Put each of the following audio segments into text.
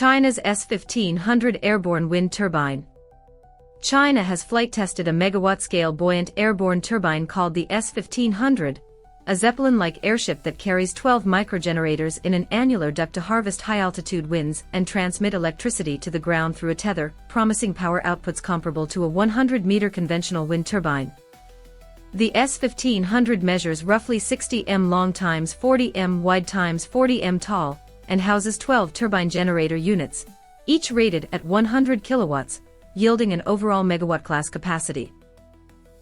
China's S1500 airborne wind turbine. China has flight-tested a megawatt-scale buoyant airborne turbine called the S1500, a Zeppelin-like airship that carries 12 microgenerators in an annular duct to harvest high-altitude winds and transmit electricity to the ground through a tether, promising power outputs comparable to a 100-meter conventional wind turbine. The S1500 measures roughly 60 m long times 40 m wide times 40 m tall, and houses 12 turbine generator units, each rated at 100 kilowatts, yielding an overall megawatt-class capacity.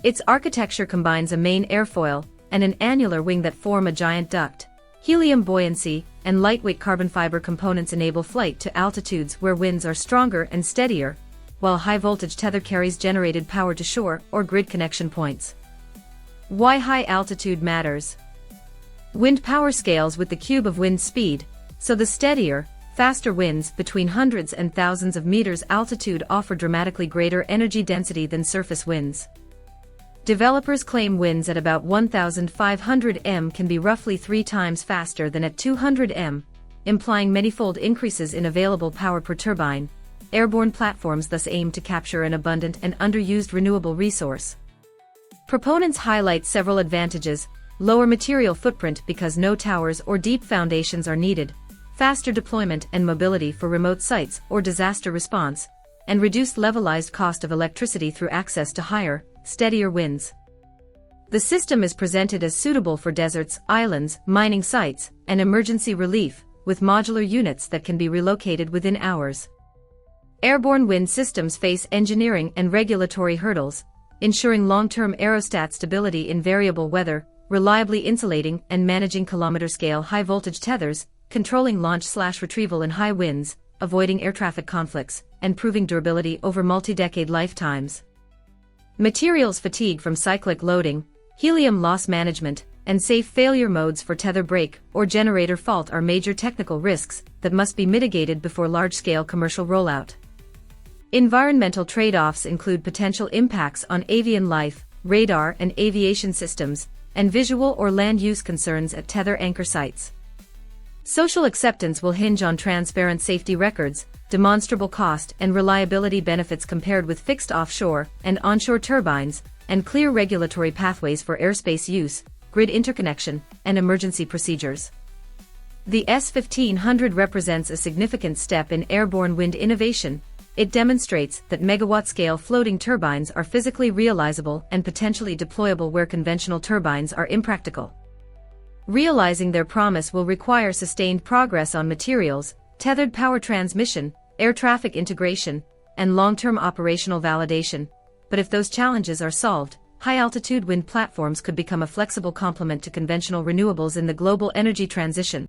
Its architecture combines a main airfoil and an annular wing that form a giant duct. Helium buoyancy and lightweight carbon fiber components enable flight to altitudes where winds are stronger and steadier, while high-voltage tether carries generated power to shore or grid connection points. Why high altitude matters? Wind power scales with the cube of wind speed, so the steadier, faster winds between hundreds and thousands of meters altitude offer dramatically greater energy density than surface winds. Developers claim winds at about 1,500 m can be roughly 3 times faster than at 200 m, implying manyfold increases in available power per turbine. Airborne platforms thus aim to capture an abundant and underused renewable resource. Proponents highlight several advantages: lower material footprint because no towers or deep foundations are needed, faster deployment and mobility for remote sites or disaster response, and reduced levelized cost of electricity through access to higher, steadier winds. The system is presented as suitable for deserts, islands, mining sites, and emergency relief, with modular units that can be relocated within hours. Airborne wind systems face engineering and regulatory hurdles, ensuring long-term aerostat stability in variable weather, reliably insulating and managing kilometer-scale high-voltage tethers, controlling launch/retrieval in high winds, avoiding air traffic conflicts, and proving durability over multi-decade lifetimes. Materials fatigue from cyclic loading, helium loss management, and safe failure modes for tether break or generator fault are major technical risks that must be mitigated before large-scale commercial rollout. Environmental trade-offs include potential impacts on avian life, radar and aviation systems, and visual or land use concerns at tether anchor sites. Social acceptance will hinge on transparent safety records, demonstrable cost and reliability benefits compared with fixed offshore and onshore turbines, and clear regulatory pathways for airspace use, grid interconnection, and emergency procedures. The S1500 represents a significant step in airborne wind innovation. It demonstrates that megawatt-scale floating turbines are physically realizable and potentially deployable where conventional turbines are impractical. Realizing their promise will require sustained progress on materials, tethered power transmission, air traffic integration, and long-term operational validation. But if those challenges are solved, high-altitude wind platforms could become a flexible complement to conventional renewables in the global energy transition.